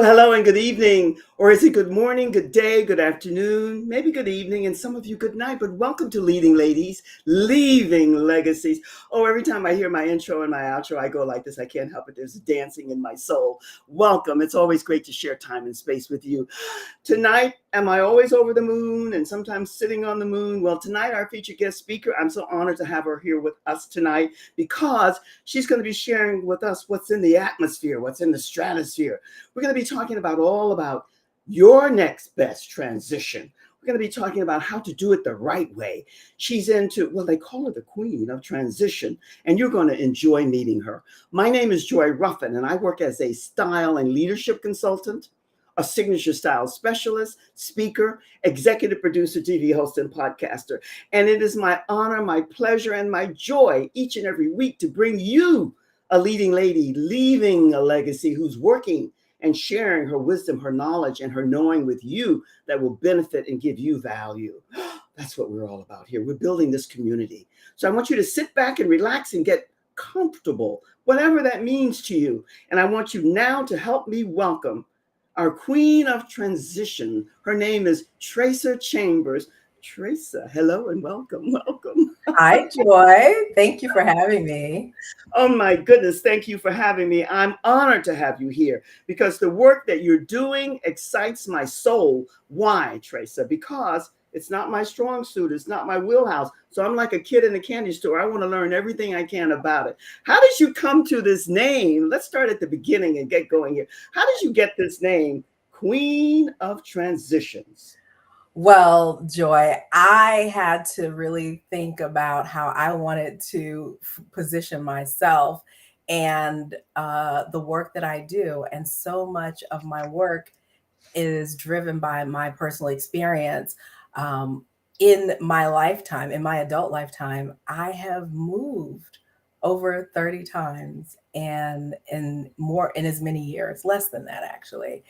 Well, hello and good evening, or is it good morning, good day, good afternoon, maybe good evening, and some of you good night. But welcome to Leading Ladies, Leaving Legacies. Oh, every time I hear my intro and my outro, I go like this. I can't help it. There's dancing in my soul. Welcome. It's always great to share time and space with you. Tonight, am I always over the moon and sometimes sitting on the moon? Well, tonight, our featured guest speaker, I'm so honored to have her here with us tonight because she's going to be sharing with us what's in the atmosphere, what's in the stratosphere. We're going to be talking about all about your next best transition. We're going to be talking about how to do it the right way. She's into, well, they call her the queen of transition, and you're going to enjoy meeting her. My name is Joy Ruffin, and I work as a style and leadership consultant, a signature style specialist, speaker, executive producer, TV host, and podcaster. And it is my honor, my pleasure, and my joy each and every week to bring you a leading lady leaving a legacy who's working and sharing her wisdom, her knowledge, and her knowing with you that will benefit and give you value. That's what we're all about here. We're building this community. So I want you to sit back and relax and get comfortable, whatever that means to you. And I want you now to help me welcome our queen of transition. Her name is Tresa Chambers. Tresa, hello and welcome. Welcome. Hi, Joy. Thank you for having me. Oh my goodness, thank you for having me. I'm honored to have you here because the work that you're doing excites my soul. Why, Tresa? Because it's not my strong suit, it's not my wheelhouse. So I'm like a kid in a candy store. I want to learn everything I can about it. How did you come to this name? Let's start at the beginning and get going here. How did you get this name, Queen of Transitions? Well, Joy, I had to really think about how I wanted to position myself and the work that I do. And so much of my work is driven by my personal experience. Um, in my lifetime, in my adult lifetime, I have moved over 30 times and in more in as many years, less than that actually.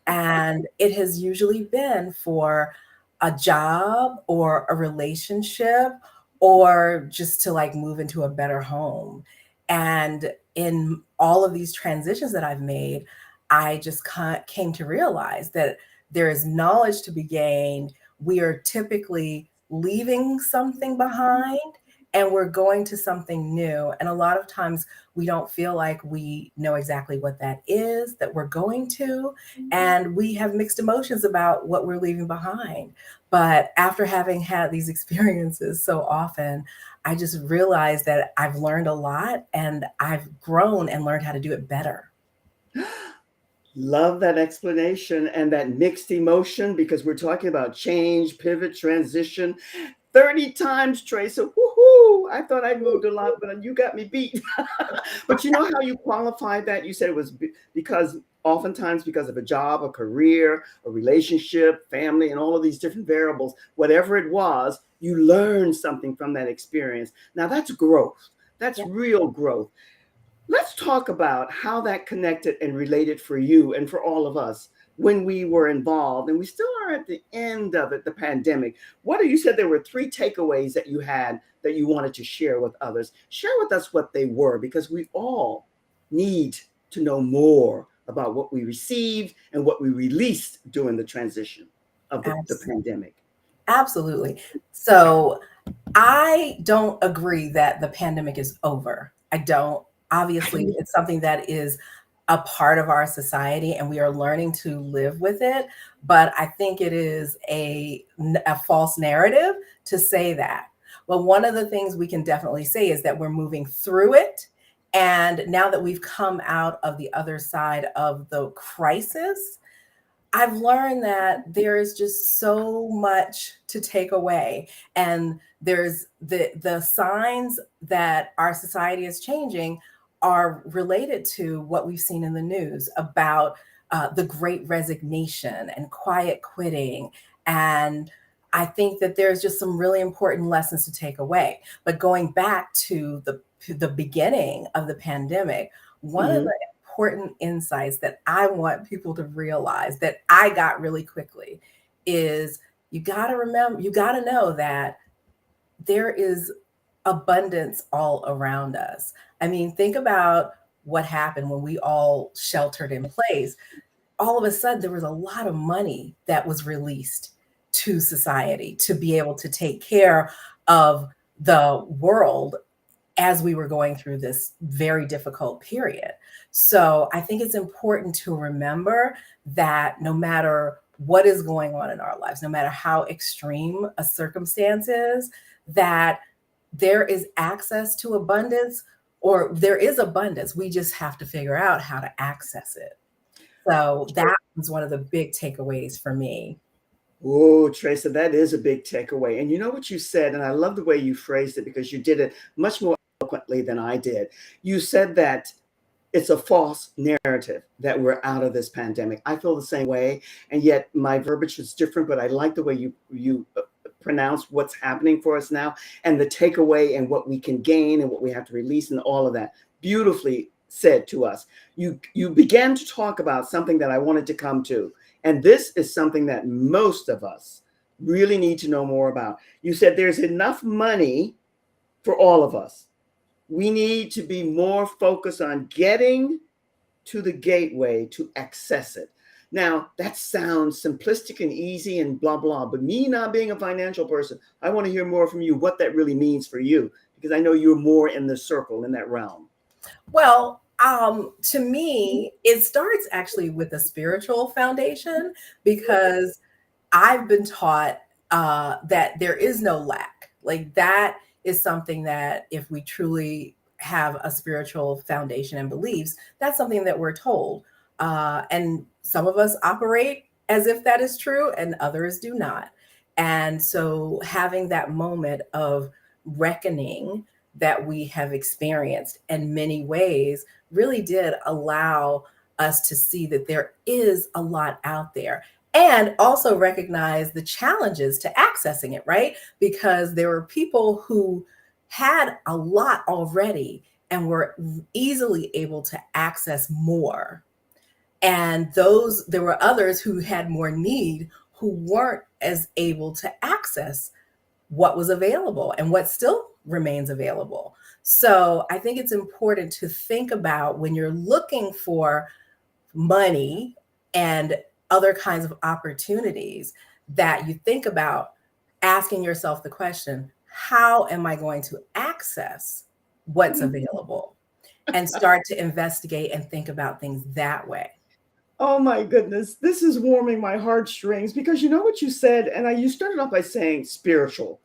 And it has usually been for a job or a relationship or just to like move into a better home. And in all of these transitions that I've made, I just came to realize that there is knowledge to be gained. We are typically leaving something behind and we're going to something new. And a lot of times we don't feel like we know exactly what that is that we're going to. And we have mixed emotions about what we're leaving behind. But after having had these experiences so often, I just realized that I've learned a lot and I've grown and learned how to do it better. Love that explanation and that mixed emotion because we're talking about change, pivot, transition. 30 times, Tracer. Woohoo! I thought I moved a lot, but you got me beat. But you know how you qualified that? You said it was because oftentimes because of a job, a career, a relationship, family, and all of these different variables, whatever it was, you learned something from that experience. Now that's growth. That's Yeah. real growth. Let's talk about how that connected and related for you and for all of us when we were involved. And we still are at the end of it, the pandemic. What you said there were three takeaways that you had that you wanted to share with others. Share with us what they were because we all need to know more about what we received and what we released during the transition of the Abs- pandemic. Absolutely. So I don't agree that the pandemic is over. I don't. Obviously, it's something that is a part of our society and we are learning to live with it. But I think it is a false narrative to say that. Well, one of the things we can definitely say is that we're moving through it. And now that we've come out of the other side of the crisis, I've learned that there is just so much to take away. And there's the signs that our society is changing are related to what we've seen in the news about the great resignation and quiet quitting. And I think that there's just some really important lessons to take away. But going back to the beginning of the pandemic, one of Mhm. the important insights that I want people to realize that I got really quickly is you got to remember, you got to know that there is abundance all around us. I mean, think about what happened when we all sheltered in place. all of a sudden there was a lot of money that was released to society to be able to take care of the world as we were going through this very difficult period. So I think it's important to remember that no matter what is going on in our lives, no matter how extreme a circumstance is, that there is access to abundance, or there is abundance. We just have to figure out how to access it. So that was one of the big takeaways for me. Oh, Tresa, that is a big takeaway. And you know what you said, and I love the way you phrased it because you did it much more eloquently than I did. You said that it's a false narrative that we're out of this pandemic. I feel the same way, and yet my verbiage is different, but I like the way you pronounce what's happening for us now and the takeaway and what we can gain and what we have to release and all of that. Beautifully said to us. You began to talk about something that I wanted to come to, and this is something that most of us really need to know more about. You said there's enough money for all of us. We need to be more focused on getting to the gateway to access it. Now, that sounds simplistic and easy and blah, blah, but me not being a financial person, I want to hear more from you what that really means for you, because I know you're more in the circle, in that realm. Well, to me, it starts actually with a spiritual foundation because I've been taught that there is no lack. Like that is something that if we truly have a spiritual foundation and beliefs, that's something that we're told. And some of us operate as if that is true, and others do not. And so having that moment of reckoning that we have experienced in many ways really did allow us to see that there is a lot out there and also recognize the challenges to accessing it, right? Because there were people who had a lot already and were easily able to access more. And those, there were others who had more need who weren't as able to access what was available and what still remains available. So I think it's important to think about when you're looking for money and other kinds of opportunities that you think about asking yourself the question, how am I going to access what's available? And start to investigate and think about things that way. Oh my goodness, this is warming my heartstrings because you know what you said, and you started off by saying spiritual.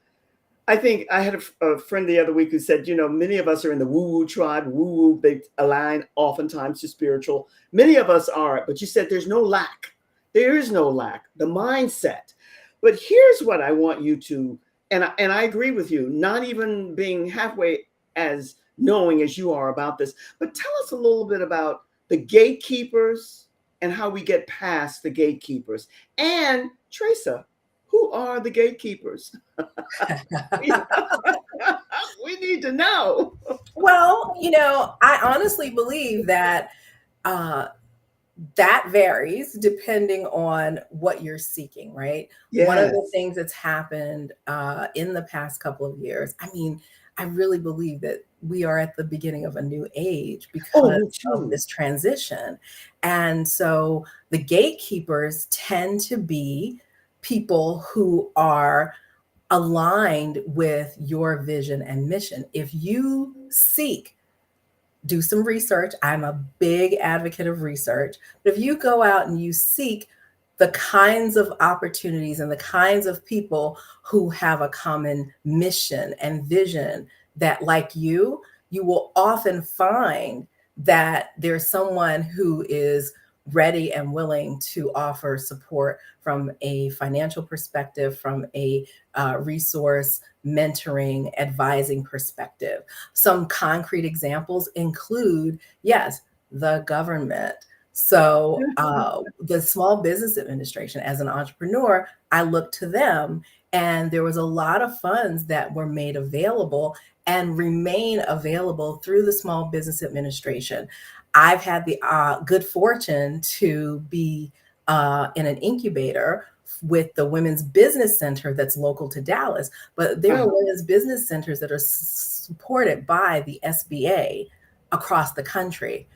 I think I had a friend the other week who said, you know, many of us are in the woo woo tribe. Woo woo, they align oftentimes to spiritual. Many of us are, but you said there's no lack. There is no lack. The mindset. But here's what I want you to, and I agree with you, not even being halfway as knowing as you are about this, but tell us a little bit about the gatekeepers and how we get past the gatekeepers. And Tresa, who are the gatekeepers? We need to know. Well, I honestly believe that uh, that varies depending on what you're seeking, right? One of the Yes. things that's happened in the past couple of years, I mean, I really believe that we are at the beginning of a new age Oh, because me of too. this transition. And so the gatekeepers tend to be people who are aligned with your vision and mission. If you seek, do some research. I'm a big advocate of research. But if you go out and you seek the kinds of opportunities and the kinds of people who have a common mission and vision that, like you will often find that there's someone who is ready and willing to offer support from a financial perspective, from a resource, mentoring, advising perspective. Some concrete examples include, yes, the government. So, the Small Business Administration, as an entrepreneur, I looked to them, and there was a lot of funds that were made available and remain available through the Small Business Administration. I've had the good fortune to be in an incubator with the Women's Business Center that's local to Dallas, but there are women's business centers that are supported by the SBA across the country.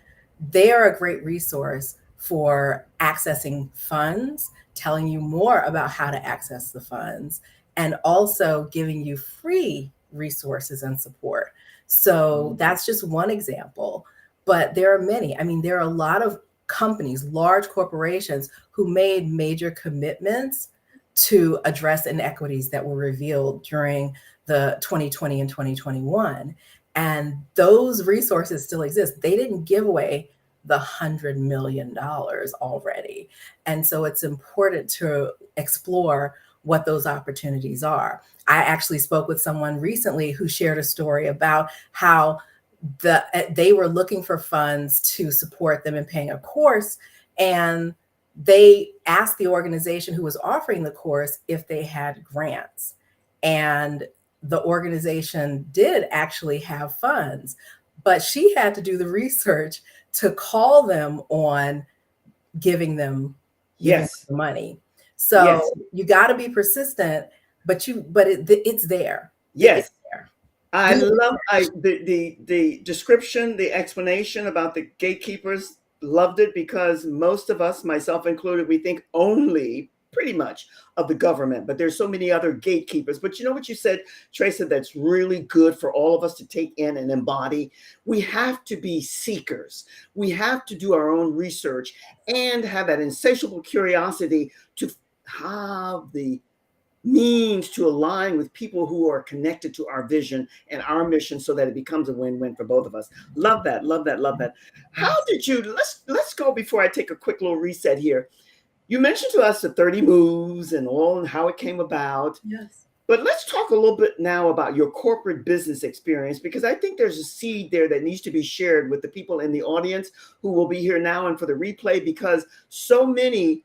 They are a great resource for accessing funds, telling you more about how to access the funds, and also giving you free resources and support. So Mhm. that's just one example, but there are many. I mean, there are a lot of companies, large corporations, who made major commitments to address inequities that were revealed during the 2020 and 2021. And those resources still exist. They didn't give away the $100 million already. And so it's important to explore what those opportunities are. I actually spoke with someone recently who shared a story about how they were looking for funds to support them in paying a course, and they asked the organization who was offering the course if they had grants, and the organization did actually have funds, but she had to do the research to call them on giving them giving them Yes, the money. yes, So you got to be persistent, but it's there. It's yes. there. I Do the love research. the description, the explanation about the gatekeepers. Loved it because most of us, myself included, we think only pretty much of the government, but there's so many other gatekeepers. But you know what you said, Tresa, that's really good for all of us to take in and embody. We have to be seekers. We have to do our own research and have that insatiable curiosity to have the means to align with people who are connected to our vision and our mission so that it becomes a win-win for both of us. Love that, love that, love that. How Yes. did you, let's go before I take a quick little reset here. You mentioned to us the 30 moves and all and how it came about. Yes. But let's talk a little bit now about your corporate business experience, because I think there's a seed there that needs to be shared with the people in the audience who will be here now and for the replay, because so many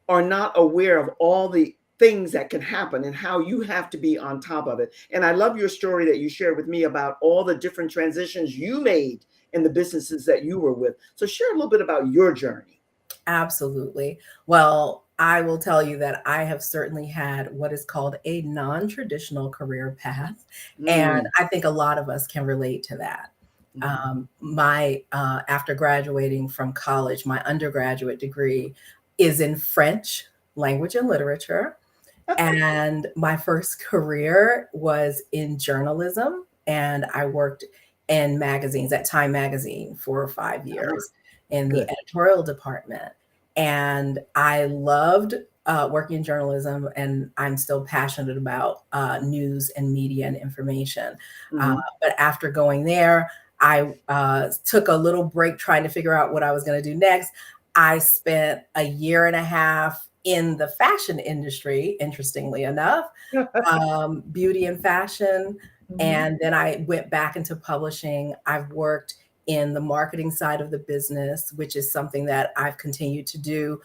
are not aware of all the things that can happen and how you have to be on top of it. And I love your story that you shared with me about all the different transitions you made in the businesses that you were with. So share a little bit about your journey. Absolutely. Well, I will tell you that I have certainly had what is called a non-traditional career path, and Mm, I think a lot of us can relate to that. mhm. My After graduating from college, my undergraduate degree is in French language and literature, and my first career was in journalism, and I worked in magazines at Time Magazine for 5 years in the Good. editorial department. And I loved working in journalism, and I'm still passionate about news and media and information. Mhm. But after going there, I took a little break trying to figure out what I was going to do next. I spent a year and a half in the fashion industry, interestingly enough, beauty and fashion. Mhm. And then I went back into publishing. I've worked in the marketing side of the business, which is something that I've continued to do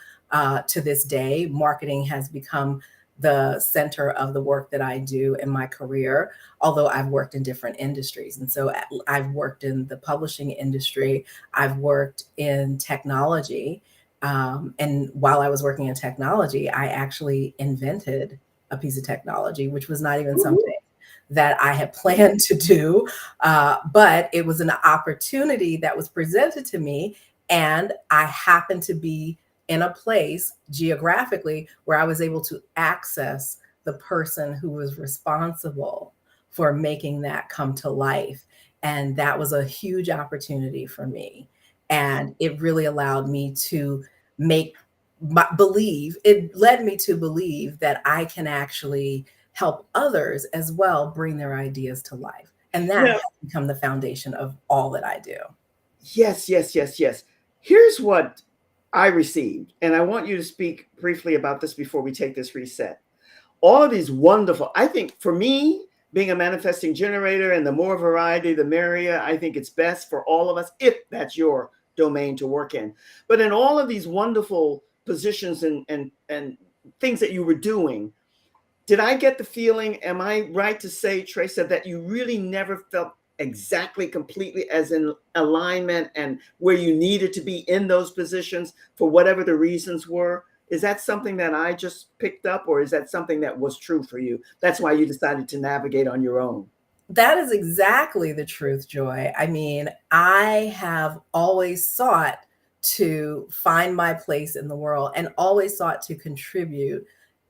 to this day. Marketing has become the center of the work that I do in my career, although I've worked in different industries. And so I've worked in the publishing industry, I've worked in technology. And while I was working in technology, I actually invented a piece of technology, which was not even Woo-hoo. something that I had planned to do, but it was an opportunity that was presented to me. And I happened to be in a place geographically where I was able to access the person who was responsible for making that come to life. And that was a huge opportunity for me. And it really allowed me to make believe, it led me to believe that I can actually help others as well bring their ideas to life. And that Now, has become the foundation of all that I do. yes, yes, yes, yes. Here's what I received, and I want you to speak briefly about this before we take this reset. All of these wonderful, I think for me, being a manifesting generator and the more variety, the merrier, I think it's best for all of us if that's your domain to work in. But in all of these wonderful positions and things that you were doing, did I get the feeling, am I right to say, Tresa, that you really never felt exactly completely as in alignment and where you needed to be in those positions for whatever the reasons were? Is that something that I just picked up, or is that something that was true for you? That's why you decided to navigate on your own. That is exactly the truth, Joy. I mean, I have always sought to find my place in the world and always sought to contribute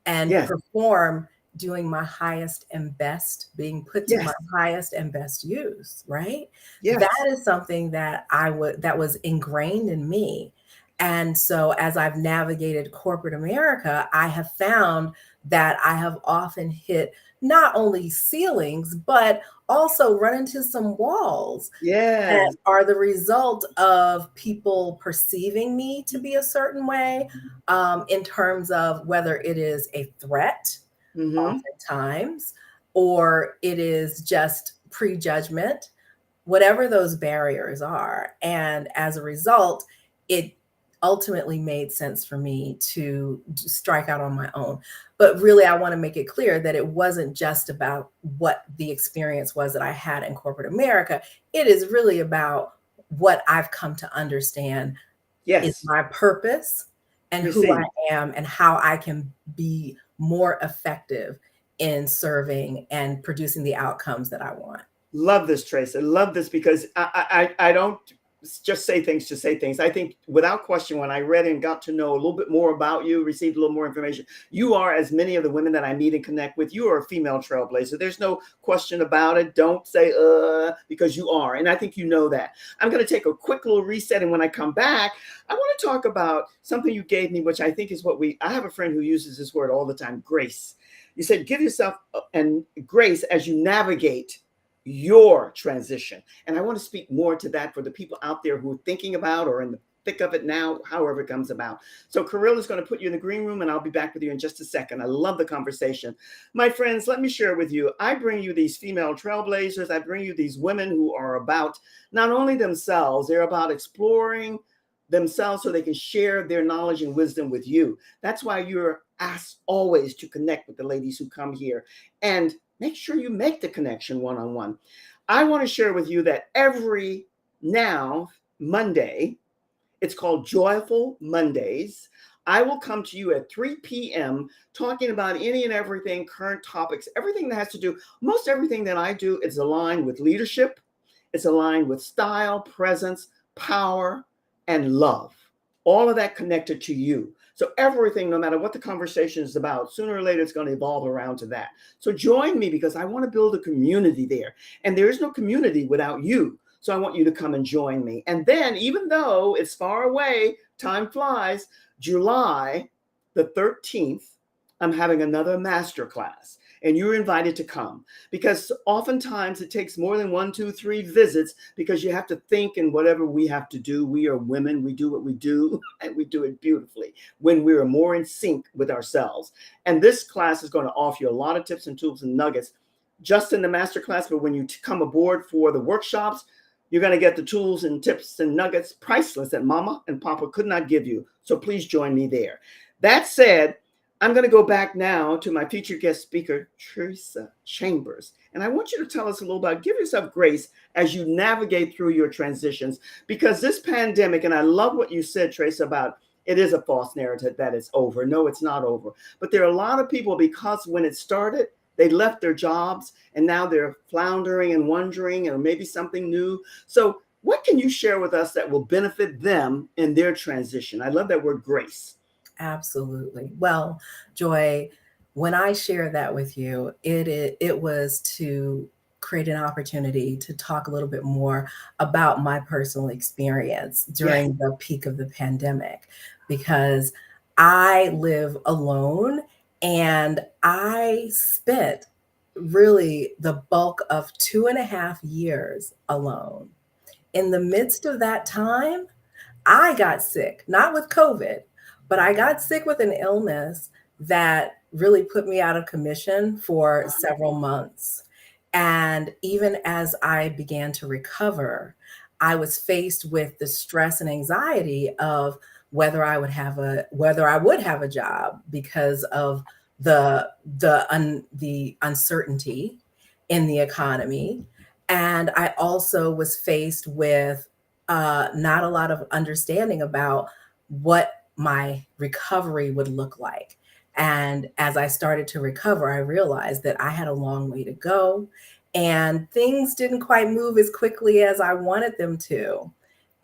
and Yes. perform doing my highest and best, being put to my Yes. highest and best use, right? Yes. That is something that that was ingrained in me. And so as I've navigated corporate America, I have found that I have often hit not only ceilings, but also run into some walls that Yes. are the result of people perceiving me to be a certain way, in terms of whether it is a threat, Mm-hmm. oftentimes, or it is just prejudgment, whatever those barriers are. And as a result, it ultimately made sense for me to strike out on my own. But really, I want to make it clear that it wasn't just about what the experience was that I had in corporate America. It is really about what I've come to understand is Yes. my purpose and who I Receive. am and how I can be more effective in serving and producing the outcomes that I want. Love this, Trace. I love this because I don't just say things to say things. I think without question, when I read and got to know a little bit more about you, received a little more information, you are, as many of the women that I meet and connect with, you are a female trailblazer. There's no question about it. Don't say, because you are. And I think you know that. I'm going to take a quick little reset. And when I come back, I want to talk about something you gave me, which I think is I have a friend who uses this word all the time, grace. You said, give yourself and grace as you navigate your transition. And I want to speak more to that for the people out there who are thinking about or in the thick of it now, however it comes about. So Kirill is going to put you in the green room and I'll be back with you in just a second. I love the conversation. My friends, let me share with you. I bring you these female trailblazers. I bring you these women who are about not only themselves, they're about exploring themselves so they can share their knowledge and wisdom with you. That's why you're asked always to connect with the ladies who come here and make sure you make the connection one-on-one. I want to share with you that every now Monday, it's called Joyful Mondays. I will come to you at 3 p.m. talking about any and everything, current topics, everything that has to do, most everything that I do is aligned with leadership. It's aligned with style, presence, power, and love. All of that connected to you. So everything, no matter what the conversation is about, sooner or later it's going to evolve around to that. So join me because I want to build a community there. And there is no community without you. So I want you to come and join me. And then, even though it's far away, time flies, July the 13th, I'm having another masterclass. And you're invited to come because oftentimes it takes more than 1, 2, 3 visits because you have to think in whatever we have to do. We are women. We do what we do and we do it beautifully when we are more in sync with ourselves. And this class is going to offer you a lot of tips and tools and nuggets just in the masterclass. But when you come aboard for the workshops, you're going to get the tools and tips and nuggets priceless that Mama and Papa could not give you. So please join me there. That said, I'm going to go back now to my featured guest speaker, Tresa Chambers. And I want you to tell us a little about, give yourself grace as you navigate through your transitions. Because this pandemic, and I love what you said, Tresa, about it is a false narrative that it's over. No, it's not over. But there are a lot of people, because when it started, they left their jobs and now they're floundering and wondering, or maybe something new. So what can you share with us that will benefit them in their transition? I love that word grace. Absolutely. Well, Joy, when I share that with you, it was to create an opportunity to talk a little bit more about my personal experience Yes. during the peak of the pandemic, because I live alone and I spent really the bulk of 2.5 years alone. In the midst of that time, I got sick, not with COVID, but I got sick with an illness that really put me out of commission for several months. And even as I began to recover, I was faced with the stress and anxiety of whether I would have a job because of the uncertainty in the economy. And I also was faced with not a lot of understanding about what my recovery would look like. And as I started to recover, I realized that I had a long way to go and things didn't quite move as quickly as I wanted them to.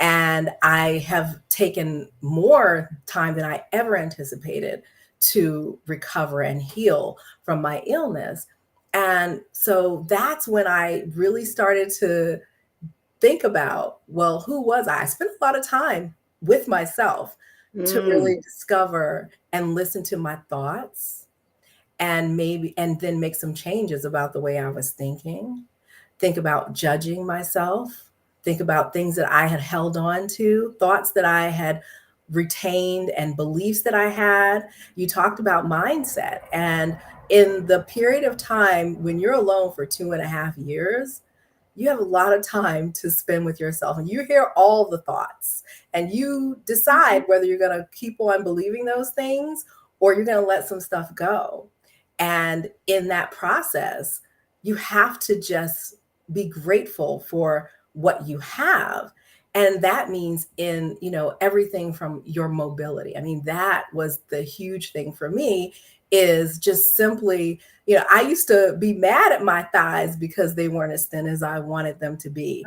And I have taken more time than I ever anticipated to recover and heal from my illness. And so that's when I really started to think about, well, who was I? I spent a lot of time with myself to really Mm. discover and listen to my thoughts, and maybe and then make some changes about the way I was thinking, think about judging myself, think about things that I had held on to, thoughts that I had retained, and beliefs that I had. You talked about mindset. And in the period of time when you're alone for 2.5 years, you have a lot of time to spend with yourself, and you hear all the thoughts, and you decide whether you're going to keep on believing those things or you're going to let some stuff go. And in that process, you have to just be grateful for what you have. And that means in, everything from your mobility. I mean, that was the huge thing for me, is just simply, I used to be mad at my thighs because they weren't as thin as I wanted them to be.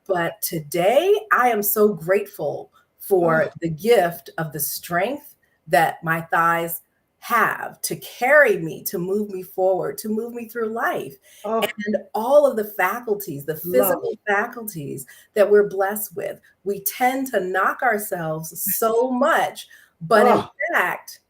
But today, I am so grateful for Oh, the gift of the strength that my thighs have to carry me, to move me forward, to move me through life. oh, And all of the faculties, the love. physical faculties that we're blessed with, we tend to knock ourselves so much. But in Oh, fact,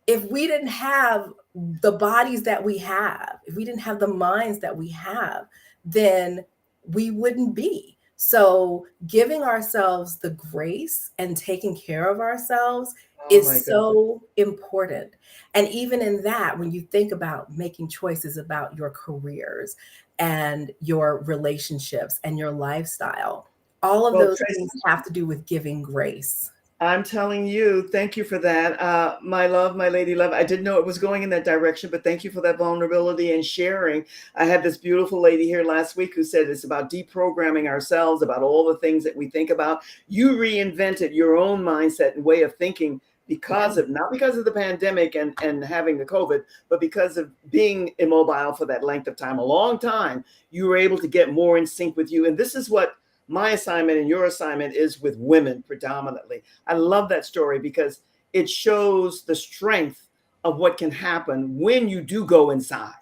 if we didn't have the bodies that we have, if we didn't have the minds that we have, then we wouldn't be. So, giving ourselves the grace and taking care of ourselves oh my is goodness. so important. And even in that, when you think about making choices about your careers and your relationships and your lifestyle, all of Well, those Tracy, things have to do with giving grace. I'm telling you, thank you for that. My love, my lady love. I didn't know it was going in that direction, but thank you for that vulnerability and sharing. I had this beautiful lady here last week who said it's about deprogramming ourselves, about all the things that we think about. You reinvented your own mindset and way of thinking Yeah, because of, not because of the pandemic and having the COVID, but because of being immobile for that length of time, a long time. You were able to get more in sync with you. And this is what my assignment and your assignment is with women predominantly. I love that story because it shows the strength of what can happen when you do go inside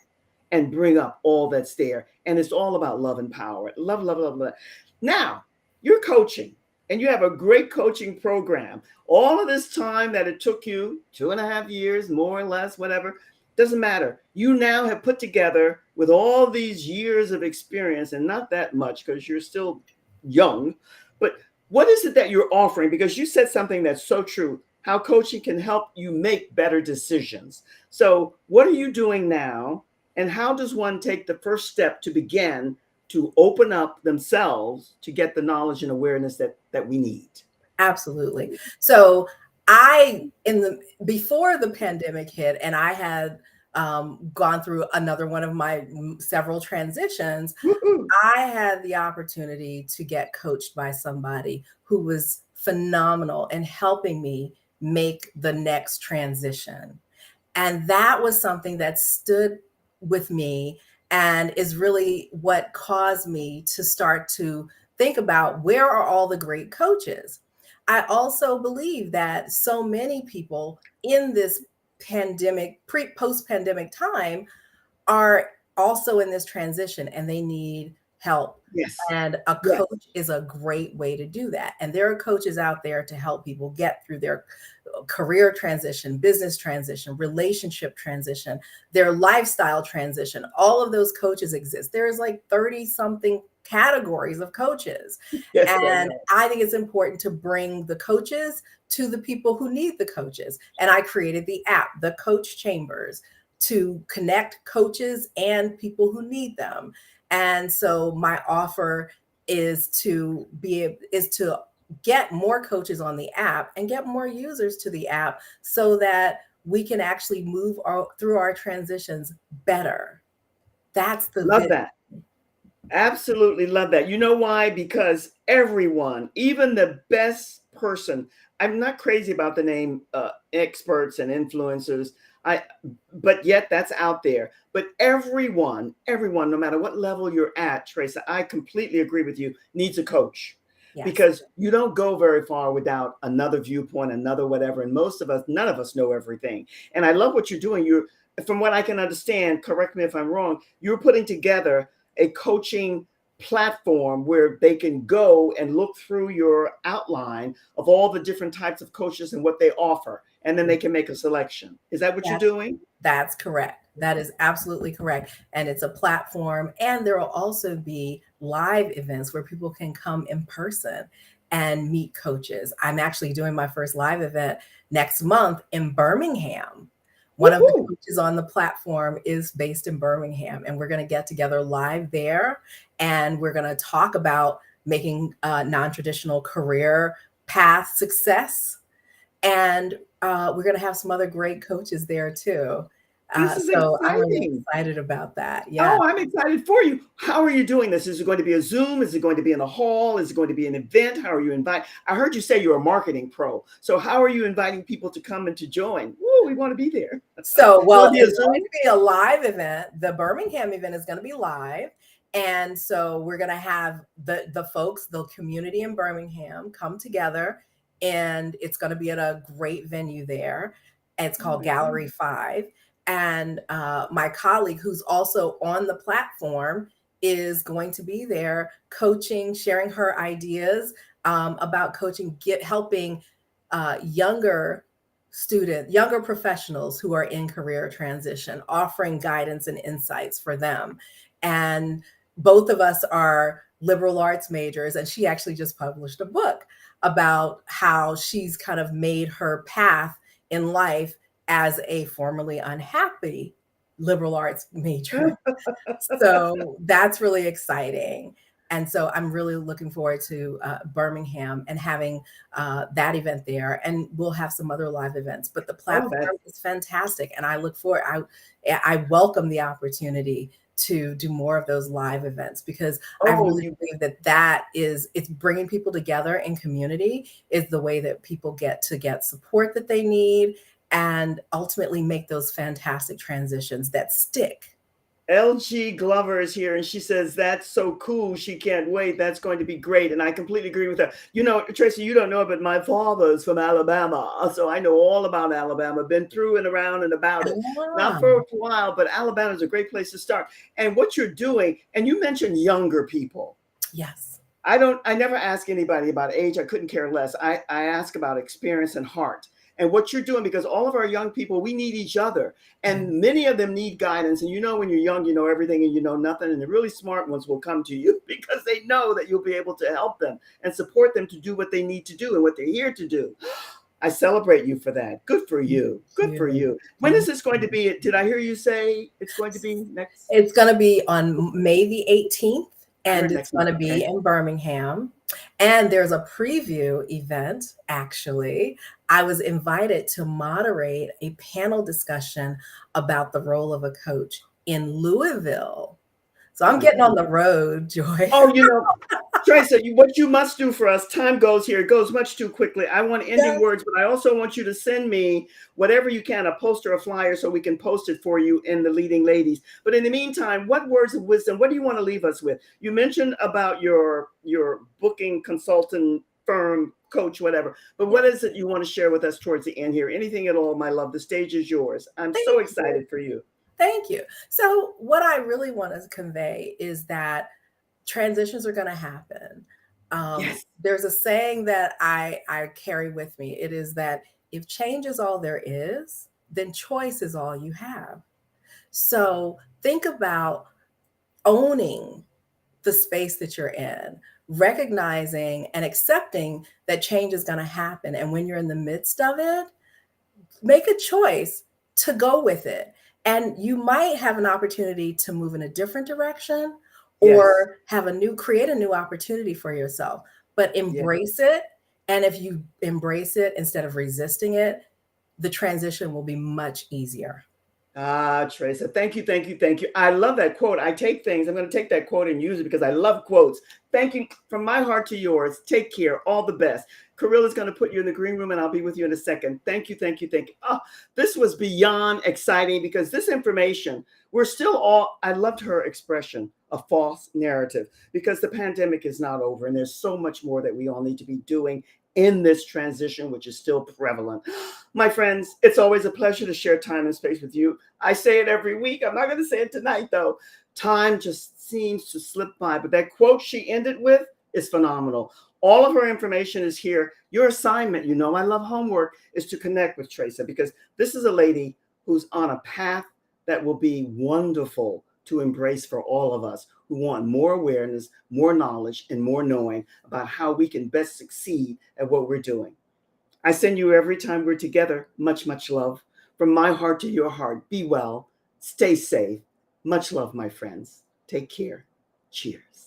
and bring up all that's there. And it's all about love and power. Love, love, love, love. Now, you're coaching and you have a great coaching program. All of this time that it took you, 2.5 years, more or less, whatever, doesn't matter. You now have put together with all these years of experience, and not that much because you're still young, but what is it that you're offering? Because you said something that's so true, how coaching can help you make better decisions. So, what are you doing now? And how does one take the first step to begin to open up themselves to get the knowledge and awareness that we need? absolutely. So I in the before the pandemic hit, and I had gone through another one of my several transitions, Woo-hoo. I had the opportunity to get coached by somebody who was phenomenal in helping me make the next transition. And that was something that stood with me and is really what caused me to start to think about, where are all the great coaches? I also believe that so many people in this post pandemic time are also in this transition, and they need help. Yes. And a Yes. coach is a great way to do that. And there are coaches out there to help people get through their career transition, business transition, relationship transition, their lifestyle transition. All of those coaches exist. There's like 30 something categories of coaches. Yes, I And know. I think it's important to bring the coaches to the people who need the coaches. And I created the app, the Coach Chambers, to connect coaches and people who need them. And so my offer is to get more coaches on the app and get more users to the app so that we can actually through our transitions better. That's the Love vision. that. Absolutely love that. You know why? Because everyone, even the best person, I'm not crazy about the name experts and influencers. I, but yet that's out there. But everyone, no matter what level you're at, Teresa, I completely agree with you, needs a coach. Yes. because you don't go very far without another viewpoint, another whatever. And most of us, none of us know everything. And I love what you're doing. You're, from what I can understand, correct me if I'm wrong, you're putting together a coaching platform where they can go and look through your outline of all the different types of coaches and what they offer, and then they can make a selection. Is that what you're That's doing? that's correct. That is absolutely correct. And it's a platform. And there will also be live events where people can come in person and meet coaches. I'm actually doing my first live event next month in Birmingham. One of the Woohoo! coaches on the platform is based in Birmingham, and we're going to get together live there. And we're going to talk about making non traditional career path success, and we're going to have some other great coaches there too. This is So I'm really exciting. excited about that. Yeah. Oh, I'm excited for you. How are you doing this? Is it going to be a Zoom? Is it going to be in a hall? Is it going to be an event? How are you inviting? I heard you say you're a marketing pro. So how are you inviting people to come and to join? Woo, we want to be there. So, Will well, it be a it's going Zoom? to be a live event. The Birmingham event is going to be live. And so we're going to have the folks, the community in Birmingham come together, and it's going to be at a great venue there. It's Oh called my Gallery goodness. 5. And my colleague, who's also on the platform, is going to be there coaching, sharing her ideas about coaching, helping younger younger professionals who are in career transition, offering guidance and insights for them. And both of us are liberal arts majors, and she actually just published a book about how she's kind of made her path in life as a formerly unhappy liberal arts major. So that's really exciting. And so I'm really looking forward to Birmingham and having that event there. And we'll have some other live events. But the Oh, that. platform is fantastic, and I look forward. I welcome the opportunity to do more of those live events, because I Oh, really you. believe it's bringing people together in community is the way that people get to get support that they need, and ultimately make those fantastic transitions that stick. LG Glover is here and she says, that's so cool. She can't wait. That's going to be great. And I completely agree with her. You know, Tracy, you don't know it, but my father's from Alabama. So I know all about Alabama, been through and around and about it. Not for a Ah, while, but Alabama is a great place to start. And what you're doing, and you mentioned younger people. yes. I never ask anybody about age. I couldn't care less. I ask about experience and heart and what you're doing, because all of our young people, we need each other. Yeah. And many of them need guidance. And you know, when you're young, you know everything and you know nothing. And the really smart ones will come to you because they know that you'll be able to help them and support them to do what they need to do and what they're here to do. I celebrate you for that. Good for Thank you. Good for you. you. When is Thank this going to you. be? Did I hear you say it's going to be next? It's going to be on May the 18th, I and heard it's next going month. to be Okay. in Birmingham. And there's a preview event, actually. I was invited to moderate a panel discussion about the role of a coach in Louisville. So Oh I'm my getting on goodness. the road, Joy. Oh, you know, Teresa, what you must do for us, time goes here, it goes much too quickly. I want ending Yes. words, but I also want you to send me whatever you can, a poster, a flyer, so we can post it for you in the Leading Ladies. But in the meantime, what words of wisdom, what do you want to leave us with? You mentioned about your booking consultant firm, coach, whatever. But Yeah. what is it you want to share with us towards the end here? Anything at all, my love. The stage is yours. I'm so Thank you. excited for you. Thank you. So, what I really want to convey is that transitions are going to happen. Yes. There's a saying that I carry with me. It is that if change is all there is, then choice is all you have. So think about owning the space that you're in, recognizing and accepting that change is going to happen. And when you're in the midst of it, make a choice to go with it. And you might have an opportunity to move in a different direction, Yes. or create a new opportunity for yourself, but Yes. embrace it. And if you embrace it instead of resisting it, the transition will be much easier. Ah, Tresa, thank you, thank you, thank you. I love that quote. I take things, I'm going to take that quote and use it because I love quotes. Thank you from my heart to yours. Take care. All the best. Carilla's going to put you in the green room and I'll be with you in a second. Thank you, thank you, thank you. Oh, this was beyond exciting because this information, we're still all, I loved her expression, a false narrative, because the pandemic is not over and there's so much more that we all need to be doing in this transition, which is still prevalent. My friends, it's always a pleasure to share time and space with you. I say it every week. I'm not going to say it tonight, though. Time just seems to slip by. But that quote she ended with is phenomenal. All of her information is here. Your assignment, you know, I love homework, is to connect with Tresa because this is a lady who's on a path that will be wonderful to embrace for all of us who want more awareness, more knowledge, and more knowing about how we can best succeed at what we're doing. I send you every time we're together much, much love. From my heart to your heart, be well, stay safe. Much love, my friends. Take care. Cheers.